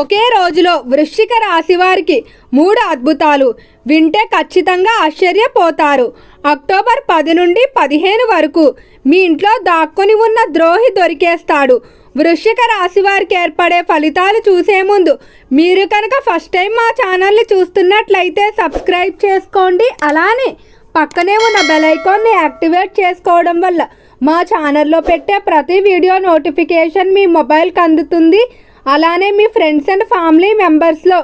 ఒకే రోజులో వృశ్చిక రాశి వారికి 3 అద్భుతాలు వింటే ఖచ్చితంగా ఆశ్చర్యపోతారు. అక్టోబర్ 10 నుండి 15 వరకు మీ ఇంట్లో దాక్కుని ఉన్న ద్రోహి దొరికేస్తాడు. వృశ్చిక రాశి వారికి ఏర్పడే ఫలితాలు చూసే ముందు మీరు కనుక ఫస్ట్ టైం మా ఛానల్ని చూస్తున్నట్లయితే సబ్స్క్రైబ్ చేసుకోండి. అలానే పక్కనే ఉన్న బెల్ ఐకాన్ని యాక్టివేట్ చేసుకోవడం వల్ల మా ఛానల్లో పెట్టే ప్రతి వీడియో నోటిఫికేషన్ మీ మొబైల్కి అందుతుంది. అలానే మీ ఫ్రెండ్స్ అండ్ ఫ్యామిలీ మెంబర్స్లో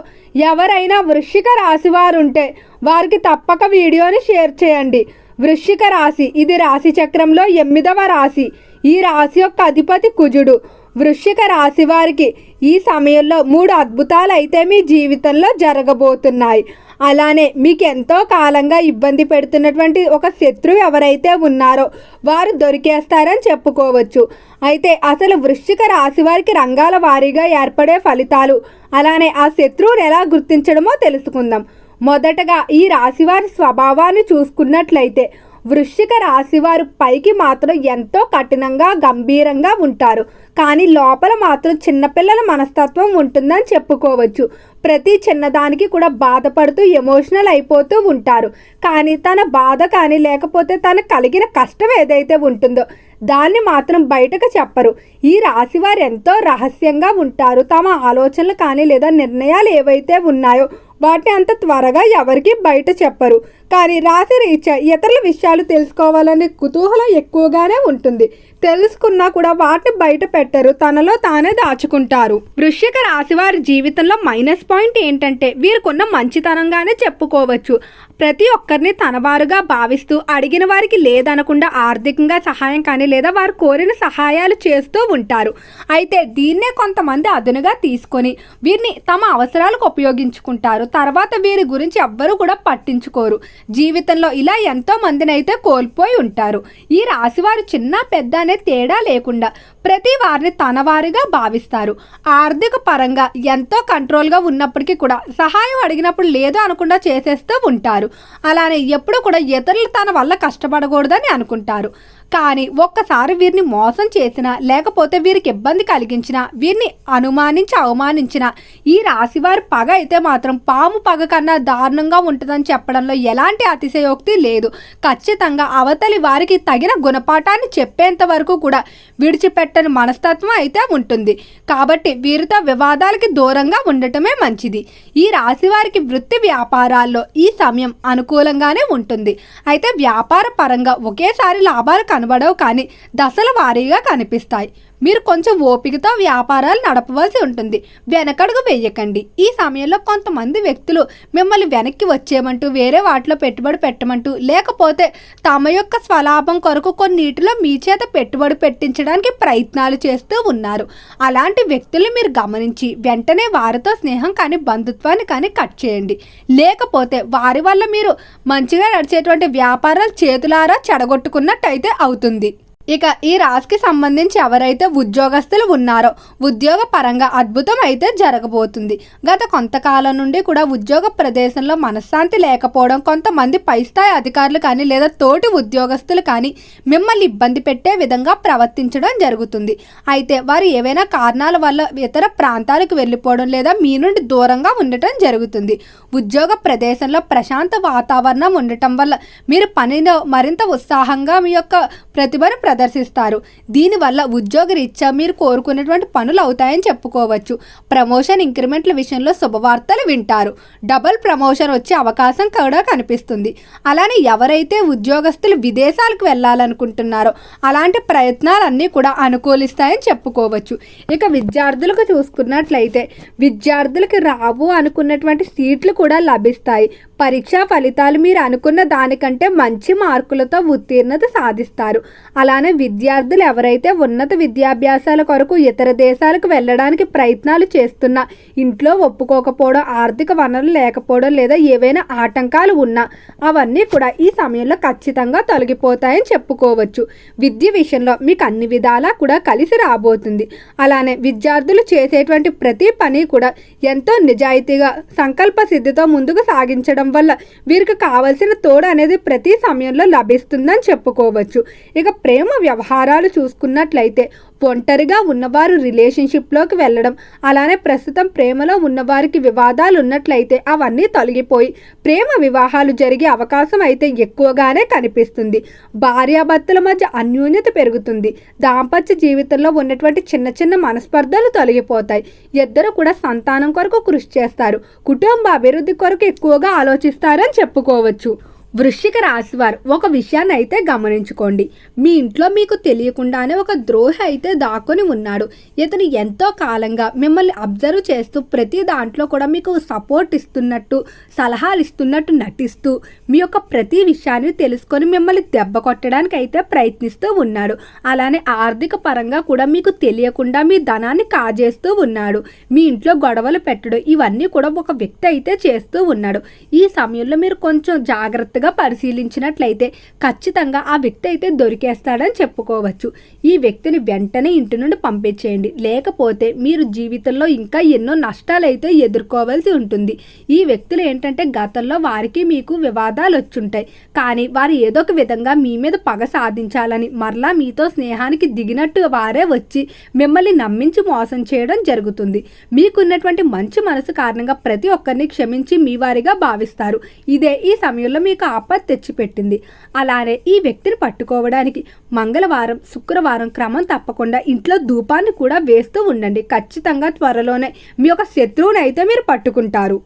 ఎవరైనా వృశ్చిక రాశి వారు ఉంటే వారికి తప్పక వీడియోని షేర్ చేయండి. వృశ్చిక రాశి ఇది రాశి చక్రంలో 8వ రాశి. ఈ రాశి యొక్క అధిపతి కుజుడు. వృశ్చిక రాశి వారికి ఈ సమయంలో 3 అద్భుతాలు అయితే మీ జీవితంలో జరగబోతున్నాయి. అలానే మీకు ఎంతో కాలంగా ఇబ్బంది పెడుతున్నటువంటి ఒక శత్రువు ఎవరైతే ఉన్నారో వారు దొరికేస్తారని చెప్పుకోవచ్చు. అయితే అసలు వృశ్చిక రాశి వారికి రంగాల వారీగా ఏర్పడే ఫలితాలు, అలానే ఆ శత్రువుని ఎలా గుర్తించడమో తెలుసుకుందాం. మొదటగా ఈ రాశివారి స్వభావాన్ని చూసుకున్నట్లయితే వృశ్చిక రాశివారు పైకి మాత్రం ఎంతో కఠినంగా గంభీరంగా ఉంటారు. కానీ లోపల మాత్రం చిన్నపిల్లల మనస్తత్వం ఉంటుందని చెప్పుకోవచ్చు. ప్రతి చిన్నదానికి కూడా బాధపడుతూ ఎమోషనల్ అయిపోతూ ఉంటారు. కానీ తన బాధ కానీ లేకపోతే తనకు కలిగిన కష్టం ఏదైతే ఉంటుందో దాన్ని మాత్రం బయటకు చెప్పరు. ఈ రాశివారు ఎంతో రహస్యంగా ఉంటారు. తమ ఆలోచనలు కానీ లేదా నిర్ణయాలు ఏవైతే ఉన్నాయో వాటిని అంత త్వరగా ఎవరికి బయట చెప్పరు. కానీ రాశి రీత్యా ఇతరుల విషయాలు తెలుసుకోవాలనే కుతూహలం ఎక్కువగానే ఉంటుంది. తెలుసుకున్నా కూడా వాటిని బయట పెట్టరు, తనలో తానే దాచుకుంటారు. వృశ్చిక రాశి వారి జీవితంలో మైనస్ పాయింట్ ఏంటంటే వీరికున్న మంచితనంగానే చెప్పుకోవచ్చు. ప్రతి ఒక్కరిని తనవారుగా భావిస్తూ అడిగిన వారికి లేదనకుండా ఆర్థికంగా సహాయం కానీ లేదా వారు కోరిన సహాయాలు చేస్తూ ఉంటారు. అయితే దీన్నే కొంతమంది అదునుగా తీసుకొని వీరిని తమ అవసరాలకు ఉపయోగించుకుంటారు. తర్వాత వీరి గురించి ఎవ్వరూ కూడా పట్టించుకోరు. జీవితంలో ఇలా ఎంతో మందిని అయితే కోల్పోయి ఉంటారు. ఈ రాశివారు చిన్న పెద్ద అనే తేడా లేకుండా ప్రతి వారిని తనవారిగా భావిస్తారు. ఆర్థిక పరంగా ఎంతో కంట్రోల్గా ఉన్నప్పటికీ కూడా సహాయం అడిగినప్పుడు లేదు అనకుండా చేసేస్తూ ఉంటారు. అలానే ఎప్పుడు కూడా ఇతరులు తన వల్ల కష్టపడకూడదని అనుకుంటారు. కానీ ఒక్కసారి వీరిని మోసం చేసినా లేకపోతే వీరికి ఇబ్బంది కలిగించినా వీరిని అనుమానించి అవమానించిన ఈ రాశివారి పగ అయితే మాత్రం పాము పగ కన్నా దారుణంగా ఉంటుందని చెప్పడంలో ఎలాంటి అతిశయోక్తి లేదు. ఖచ్చితంగా అవతలి వారికి తగిన గుణపాఠాన్ని చెప్పేంత వరకు కూడా విడిచిపెట్టని మనస్తత్వం అయితే ఉంటుంది. కాబట్టి వీరితో వివాదాలకి దూరంగా ఉండటమే మంచిది. ఈ రాశి వారికి వృత్తి వ్యాపారాల్లో ఈ సమయం అనుకూలంగానే ఉంటుంది. అయితే వ్యాపార పరంగా ఒకేసారి లాభాలు కనబడవు, కానీ దశల వారీగా కనిపిస్తాయి. మీరు కొంచెం ఓపికతో వ్యాపారాలు నడపవలసి ఉంటుంది. వెనకడుగు వేయకండి. ఈ సమయంలో కొంతమంది వ్యక్తులు మిమ్మల్ని వెనక్కి వచ్చేయమంటూ వేరే వాటిలో పెట్టుబడి పెట్టమంటూ లేకపోతే తమ యొక్క స్వలాభం కొరకు కొన్నిటిలో మీ చేత పెట్టుబడి పెట్టించడానికి ప్రయత్నాలు చేస్తూ ఉన్నారు. అలాంటి వ్యక్తుల్ని మీరు గమనించి వెంటనే వారితో స్నేహం కానీ బంధుత్వాన్ని కానీ కట్ చేయండి. లేకపోతే వారి వల్ల మీరు మంచిగా నడిచేటువంటి వ్యాపారాలు చేతులారా చెడగొట్టుకున్నట్టయితే అవుతుంది. ఇక ఈ రాశికి సంబంధించి ఎవరైతే ఉద్యోగస్తులు ఉన్నారో ఉద్యోగ పరంగా అద్భుతం అయితే జరగబోతుంది. గత కొంతకాలం నుండి కూడా ఉద్యోగ ప్రదేశంలో మనశ్శాంతి లేకపోవడం, కొంతమంది పై స్థాయి అధికారులు కానీ లేదా తోటి ఉద్యోగస్తులు కానీ మిమ్మల్ని ఇబ్బంది పెట్టే విధంగా ప్రవర్తించడం జరుగుతుంది. అయితే వారు ఏవైనా కారణాల వల్ల ఇతర ప్రాంతాలకు వెళ్ళిపోవడం లేదా మీ నుండి దూరంగా ఉండటం జరుగుతుంది. ఉద్యోగ ప్రదేశంలో ప్రశాంత వాతావరణం ఉండటం వల్ల మీరు పనిలో మరింత ఉత్సాహంగా మీ యొక్క ప్రతిభను ప్రదర్శిస్తారు. దీనివల్ల ఉద్యోగ రీత్యా మీరు కోరుకునేటువంటి పనులు అవుతాయని చెప్పుకోవచ్చు. ప్రమోషన్ ఇంక్రిమెంట్ల విషయంలో శుభవార్తలు వింటారు. డబుల్ ప్రమోషన్ వచ్చే అవకాశం కూడా కనిపిస్తుంది. అలానే ఎవరైతే ఉద్యోగస్తులు విదేశాలకు వెళ్ళాలనుకుంటున్నారో అలాంటి ప్రయత్నాలన్నీ కూడా అనుకూలిస్తాయని చెప్పుకోవచ్చు. ఇక విద్యార్థులకు చూసుకున్నట్లయితే విద్యార్థులకు రావు అనుకున్నటువంటి సీట్లు కూడా లభిస్తాయి. పరీక్షా ఫలితాలు మీరు అనుకున్న దానికంటే మంచి మార్కులతో ఉత్తీర్ణత సాధిస్తారు. అలానే విద్యార్థులు ఎవరైతే ఉన్నత విద్యాభ్యాసాల కొరకు ఇతర దేశాలకు వెళ్ళడానికి ప్రయత్నాలు చేస్తున్నా ఇంట్లో ఒప్పుకోకపోవడం, ఆర్థిక వనరులు లేకపోవడం లేదా ఏవైనా ఆటంకాలు ఉన్నా అవన్నీ కూడా ఈ సమయంలో ఖచ్చితంగా తొలగిపోతాయని చెప్పుకోవచ్చు. విద్య విషయంలో మీకు అన్ని విధాలా కూడా కలిసి రాబోతుంది. అలానే విద్యార్థులు చేసేటువంటి ప్రతి పని కూడా ఎంతో నిజాయితీగా సంకల్ప సిద్ధితో ముందుకు సాగించడం వల్ల వీరికి కావలసిన తోడు అనేది ప్రతి సమయంలో లభిస్తుందని చెప్పుకోవచ్చు. ఇక ప్రేమ వ్యవహారాలు చూసుకున్నట్లయితే ఒంటరిగా ఉన్నవారు రిలేషన్షిప్లోకి వెళ్ళడం, అలానే ప్రస్తుతం ప్రేమలో ఉన్నవారికి వివాదాలు ఉన్నట్లయితే అవన్నీ తొలగిపోయి ప్రేమ వివాహాలు జరిగే అవకాశం అయితే ఎక్కువగానే కనిపిస్తుంది. భార్యాభర్తల మధ్య అన్యోన్యత పెరుగుతుంది. దాంపత్య జీవితంలో ఉన్నటువంటి చిన్న చిన్న మనస్పర్ధలు తొలగిపోతాయి. ఇద్దరు కూడా సంతానం కొరకు కృషి చేస్తారు. కుటుంబ అభివృద్ధి కొరకు ఎక్కువగా ఆలోచిస్తారని చెప్పుకోవచ్చు. వృశ్చిక రాశి వారు ఒక విషయాన్ని అయితే గమనించుకోండి. మీ ఇంట్లో మీకు తెలియకుండానే ఒక ద్రోహి అయితే దాక్కొని ఉన్నాడు. ఇతను ఎంతో కాలంగా మిమ్మల్ని అబ్జర్వ్ చేస్తూ ప్రతి దాంట్లో కూడా మీకు సపోర్ట్ ఇస్తున్నట్టు, సలహాలు ఇస్తున్నట్టు నటిస్తూ మీ యొక్క ప్రతి విషయాన్ని తెలుసుకొని మిమ్మల్ని దెబ్బ కొట్టడానికి అయితే ప్రయత్నిస్తూ ఉన్నాడు. అలానే ఆర్థిక పరంగా కూడా మీకు తెలియకుండా మీ ధనాన్ని కాజేస్తూ ఉన్నాడు. మీ ఇంట్లో గొడవలు పెట్టడం ఇవన్నీ కూడా ఒక వ్యక్తి అయితే చేస్తూ ఉన్నాడు. ఈ సమయంలో మీరు కొంచెం జాగ్రత్తగా పరిశీలించినట్లయితే ఖచ్చితంగా ఆ వ్యక్తి అయితే దొరికేస్తాడని చెప్పుకోవచ్చు. ఈ వ్యక్తిని వెంటనే ఇంటి నుండి పంపించేయండి. లేకపోతే మీరు జీవితంలో ఇంకా ఎన్నో నష్టాలు అయితే ఎదుర్కోవాల్సి ఉంటుంది. ఈ వ్యక్తులు ఏంటంటే గతంలో వారికి మీకు వివాదాలు వచ్చుంటాయి. కానీ వారు ఏదో ఒక విధంగా మీ మీద పగ సాధించాలని మరలా మీతో స్నేహానికి దిగినట్టు వారే వచ్చి మిమ్మల్ని నమ్మించి మోసం చేయడం జరుగుతుంది. మీకున్నటువంటి మంచి మనసు కారణంగా ప్రతి ఒక్కరిని క్షమించి మీ వారిగా భావిస్తారు. ఇదే ఈ సమయంలో మీకు ఆపద తెచ్చిపెట్టింది. అలానే ఈ వ్యక్తిని పట్టుకోవడానికి మంగళవారం, శుక్రవారం క్రమం తప్పకుండా ఇంట్లో ధూపాన్ని కూడా వేస్తూ ఉండండి. ఖచ్చితంగా త్వరలోనే మీ యొక్క శత్రువుని అయితే మీరు పట్టుకుంటారు.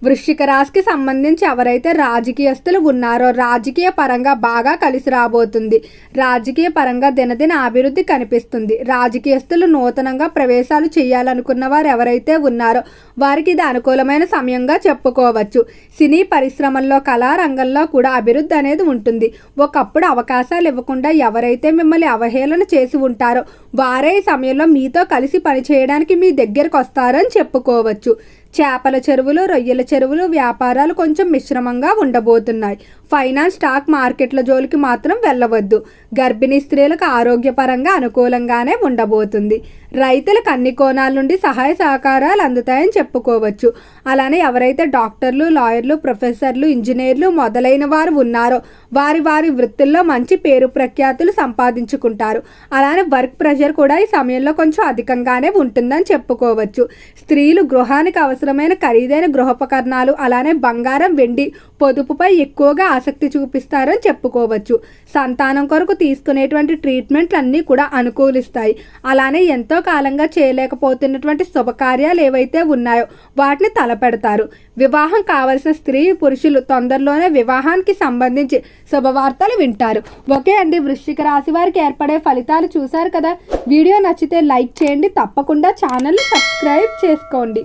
వృశ్చిక రాశికి సంబంధించి ఎవరైతే రాజకీయస్తులు ఉన్నారో రాజకీయ పరంగా బాగా కలిసి రాబోతుంది. రాజకీయ పరంగా దినదిన అభివృద్ధి కనిపిస్తుంది. రాజకీయస్తులు నూతనంగా ప్రవేశాలు చేయాలనుకున్న వారు ఎవరైతే ఉన్నారో వారికి ఇది అనుకూలమైన సమయంగా చెప్పుకోవచ్చు. సినీ పరిశ్రమల్లో, కళారంగంలో కూడా అభివృద్ధి అనేది ఉంటుంది. ఒకప్పుడు అవకాశాలు ఇవ్వకుండా ఎవరైతే మిమ్మల్ని అవహేళన చేసి ఉంటారో వారే ఈ సమయంలో మీతో కలిసి పనిచేయడానికి మీ దగ్గరకు వస్తారని చెప్పుకోవచ్చు. చేపల చెరువులు, రొయ్యల చెరువులు వ్యాపారాలు కొంచెం మిశ్రమంగా ఉండబోతున్నాయి. ఫైనాన్స్, స్టాక్ మార్కెట్ల జోలికి మాత్రం వెళ్ళవద్దు. గర్భిణీ స్త్రీలకు ఆరోగ్యపరంగా అనుకూలంగానే ఉండబోతుంది. రైతులకు అన్ని కోణాల నుండి సహాయ సహకారాలు అందుతాయని చెప్పుకోవచ్చు. అలానే ఎవరైతే డాక్టర్లు, లాయర్లు, ప్రొఫెసర్లు, ఇంజనీర్లు మొదలైన వారు ఉన్నారో వారి వారి వృత్తుల్లో మంచి పేరు ప్రఖ్యాతులు సంపాదించుకుంటారు. అలానే వర్క్ ప్రెషర్ కూడా ఈ సమయంలో కొంచెం అధికంగానే ఉంటుందని చెప్పుకోవచ్చు. స్త్రీలు గృహానికి అవసరమైన ఖరీదైన గృహోపకరణాలు, అలానే బంగారం, వెండి పొదుపుపై ఎక్కువగా ఆసక్తి చూపిస్తారని చెప్పుకోవచ్చు. సంతానం కొరకు తీసుకునేటువంటి ట్రీట్మెంట్లు అన్నీ కూడా అనుకూలిస్తాయి. అలానే ఎంతో కాలంగా చేయలేకపోతున్నటువంటి శుభకార్యాలు ఏవైతే ఉన్నాయో వాటిని తలపెడతారు. వివాహం కావలసిన స్త్రీ పురుషులు తొందరలోనే వివాహానికి సంబంధించి శుభవార్తలు వింటారు. ఓకే అండి, వృశ్చిక రాశి వారికి ఏర్పడే ఫలితాలు చూశారు కదా. వీడియో నచ్చితే లైక్ చేయండి. తప్పకుండా ఛానల్ని సబ్స్క్రైబ్ చేసుకోండి.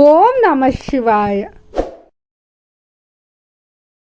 ఓం నమః శివాయ.